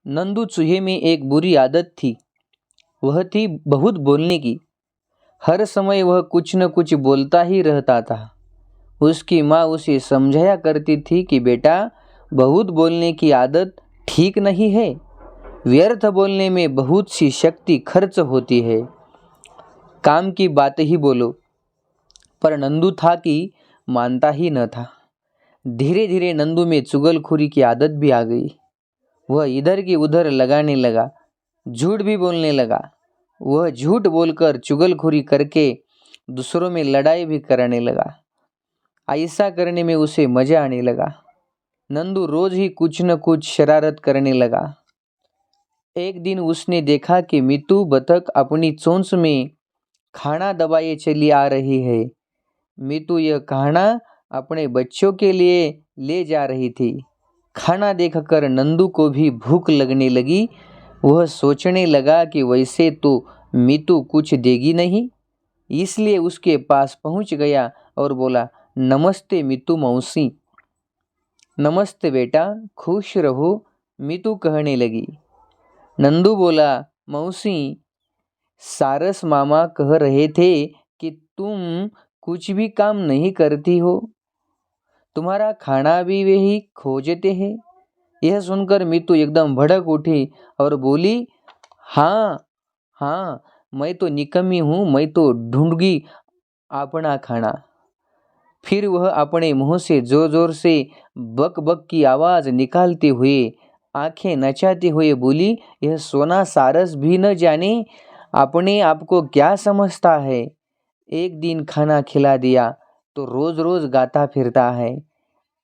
नंदू चूहे में एक बुरी आदत थी। वह थी बहुत बोलने की। हर समय वह कुछ न कुछ बोलता ही रहता था। उसकी माँ उसे समझाया करती थी कि बेटा, बहुत बोलने की आदत ठीक नहीं है। व्यर्थ बोलने में बहुत सी शक्ति खर्च होती है। काम की बात ही बोलो। पर नंदू था कि मानता ही न था। धीरे धीरे नंदू में चुगलखोरी की आदत भी आ गई। वह इधर की उधर लगाने लगा, झूठ भी बोलने लगा। वह झूठ बोलकर चुगलखोरी करके दूसरों में लड़ाई भी करने लगा। ऐसा करने में उसे मजा आने लगा। नंदू रोज ही कुछ न कुछ शरारत करने लगा। एक दिन उसने देखा कि मीतू बतख अपनी चोंच में खाना दबाए चली आ रही है। मीतू यह खाना अपने बच्चों के लिए ले जा रही थी। खाना देखकर नंदू को भी भूख लगने लगी। वह सोचने लगा कि वैसे तो मीतू कुछ देगी नहीं, इसलिए उसके पास पहुंच गया और बोला, नमस्ते मीतू मौसी। नमस्ते बेटा, खुश रहो, मीतू कहने लगी। नंदू बोला, मौसी, सारस मामा कह रहे थे कि तुम कुछ भी काम नहीं करती हो, तुम्हारा खाना भी वही खोजते हैं। यह सुनकर मीतू एकदम भड़क उठी और बोली, हाँ हाँ, मैं तो निकम्मी हूँ, मैं तो ढूंढगी अपना खाना। फिर वह अपने मुंह से जोर जोर से बक बक की आवाज़ निकालते हुए, आंखें नचाते हुए बोली, यह सोना सारस भी न जाने अपने आप को क्या समझता है। एक दिन खाना खिला दिया तो रोज रोज गाता फिरता है।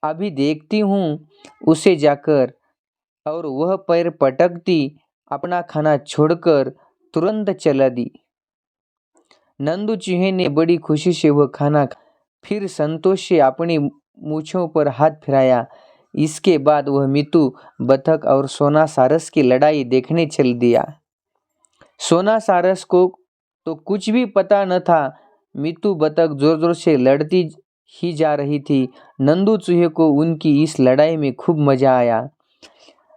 अभी देखती हूँ उसे जाकर। और वह पैर पटकती अपना खाना छोड़कर तुरंत चला दी। नंदू चूहे ने बड़ी खुशी से वह खाना फिर संतोष से अपनी मूछों पर हाथ फिराया। इसके बाद वह मीतू बतख और सोना सारस की लड़ाई देखने चल दिया। सोना सारस को तो कुछ भी पता न था। मीतू बतख जोर जोर से लड़ती ही जा रही थी। नंदू चूहे को उनकी इस लड़ाई में खूब मजा आया।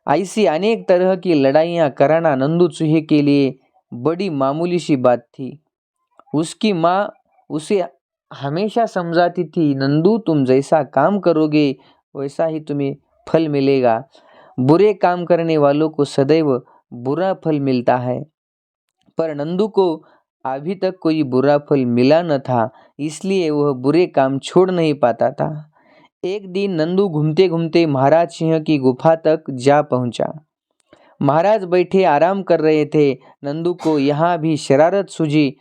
ऐसी अनेक तरह की लड़ाइयाँ कराना नंदू चूहे के लिए बड़ी मामूली सी बात थी। उसकी माँ उसे हमेशा समझाती थी, नंदू, तुम जैसा काम करोगे वैसा ही तुम्हें फल मिलेगा। बुरे काम करने वालों को सदैव बुरा फल मिलता है। पर नंदू को अभी तक कोई बुरा फल मिला न था, इसलिए वह बुरे काम छोड़ नहीं पाता था। एक दिन नंदू घूमते घूमते महाराज सिंह की गुफा तक जा पहुंचा। महाराज बैठे आराम कर रहे थे। नंदू को यहाँ भी शरारत सूझी।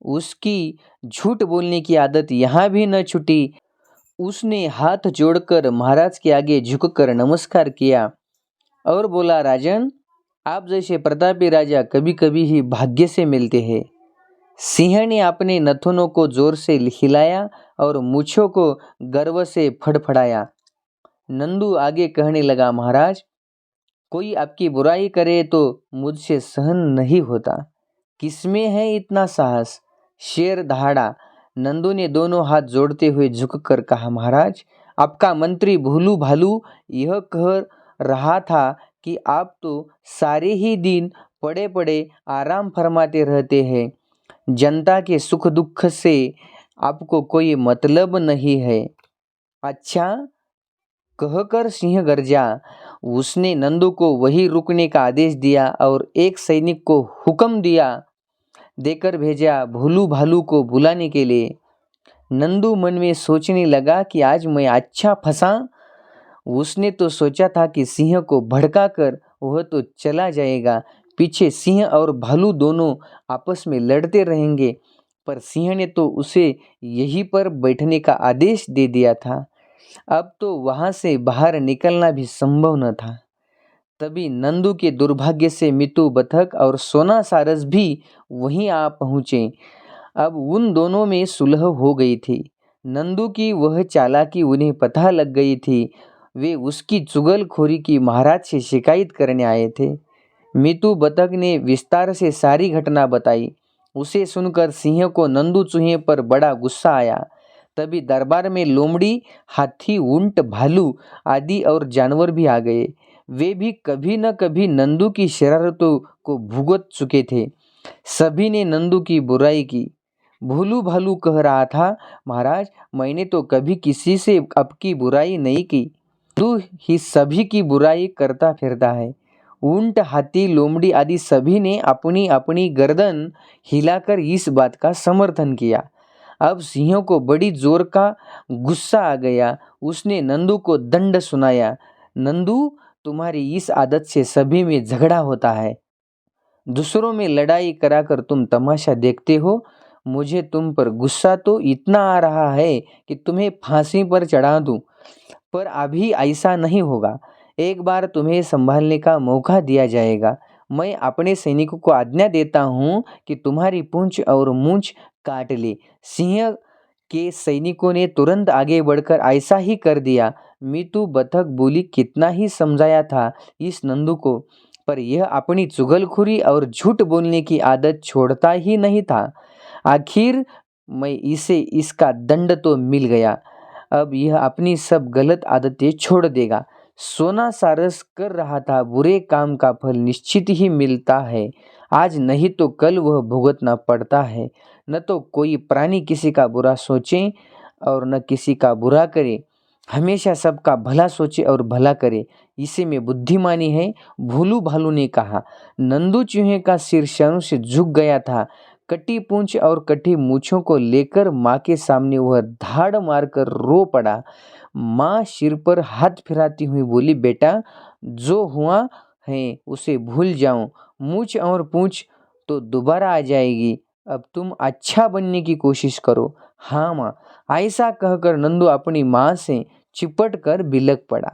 उसकी झूठ बोलने की आदत यहाँ भी न छूटी। उसने हाथ जोड़कर महाराज के आगे झुककर नमस्कार किया और बोला, राजन, आप जैसे प्रतापी राजा कभी कभी ही भाग्य से मिलते हैं। सिंह ने अपने नथुनों को जोर से हिलाया और मूछों को गर्व से फड़फड़ाया। नंदू आगे कहने लगा, महाराज, कोई आपकी बुराई करे तो मुझसे सहन नहीं होता। किसमें है इतना साहस? शेर दहाड़ा। नंदू ने दोनों हाथ जोड़ते हुए झुककर कहा, महाराज, आपका मंत्री भोलू भालू यह कह रहा था कि आप तो सारे ही दिन पड़े पड़े आराम फरमाते रहते हैं। जनता के सुख दुख से आपको कोई मतलब नहीं है। अच्छा, कहकर सिंह गरजा। उसने नंदू को वहीं रुकने का आदेश दिया और एक सैनिक को हुक्म देकर भेजा भोलू भालू को बुलाने के लिए। नंदू मन में सोचने लगा कि आज मैं अच्छा फंसा। उसने तो सोचा था कि सिंह को भड़काकर वह तो चला जाएगा, पीछे सिंह और भालू दोनों आपस में लड़ते रहेंगे, पर सिंह ने तो उसे यहीं पर बैठने का आदेश दे दिया था। अब तो वहां से बाहर निकलना भी संभव न था। तभी नंदू के दुर्भाग्य से मीतू बतख और सोना सारस भी वहीं आ पहुँचे। अब उन दोनों में सुलह हो गई थी। नंदू की वह चालाकी उन्हें पता लग गई थी। वे उसकी चुगलखोरी की महाराज से शिकायत करने आए थे। मीतू बतख ने विस्तार से सारी घटना बताई। उसे सुनकर सिंह को नंदू चूहे पर बड़ा गुस्सा आया। तभी दरबार में लोमड़ी, हाथी, ऊंट, भालू आदि और जानवर भी आ गए। वे भी कभी न कभी नंदू की शरारतों को भुगत चुके थे। सभी ने नंदू की बुराई की। भोलू भालू कह रहा था, महाराज मैंने तो कभी किसी से आपकी बुराई नहीं की। नंदू ही सभी की बुराई करता फिरता है। ऊंट, हाथी, लोमड़ी आदि सभी ने अपनी अपनी गर्दन हिलाकर इस बात का समर्थन किया। अब सिंह को बड़ी जोर का गुस्सा आ गया। उसने नंदू को दंड सुनाया। नंदू, तुम्हारी इस आदत से सभी में झगड़ा होता है। दूसरों में लड़ाई कराकर तुम तमाशा देखते हो। मुझे तुम पर गुस्सा तो इतना आ रहा है कि तुम्हें फांसी पर चढ़ा दूं, पर अभी ऐसा नहीं होगा। एक बार तुम्हें संभालने का मौका दिया जाएगा। मैं अपने सैनिकों को आज्ञा देता हूँ कि तुम्हारी पूंछ और मूंछ काट ले। सिंह के सैनिकों ने तुरंत आगे बढ़कर ऐसा ही कर दिया। मीतू बतख बोली, कितना ही समझाया था इस नंदू को, पर यह अपनी चुगलखोरी और झूठ बोलने की आदत छोड़ता ही नहीं था। आखिर मैं इसे इसका दंड तो मिल गया। अब यह अपनी सब गलत आदतें छोड़ देगा। सोना सारस कर रहा था, बुरे काम का फल निश्चित ही मिलता है। आज नहीं तो कल वह भुगतना पड़ता है। न तो कोई प्राणी किसी का बुरा सोचे और न किसी का बुरा करे, हमेशा सबका भला सोचे और भला करे। इसे में बुद्धिमानी है। भोलू भालू ने कहा। नंदू चूहे का सिर शर्म से झुक गया था। कटी पूंछ और कटी मूछों को लेकर माँ के सामने वह धाड़ मारकर रो पड़ा। माँ सिर पर हाथ फिराती हुई बोली, बेटा जो हुआ है उसे भूल जाओ। मूछ और पूंछ तो दोबारा आ जाएगी। अब तुम अच्छा बनने की कोशिश करो। हाँ माँ। ऐसा कहकर नंदू अपनी माँ से चिपट कर बिलक पड़ा।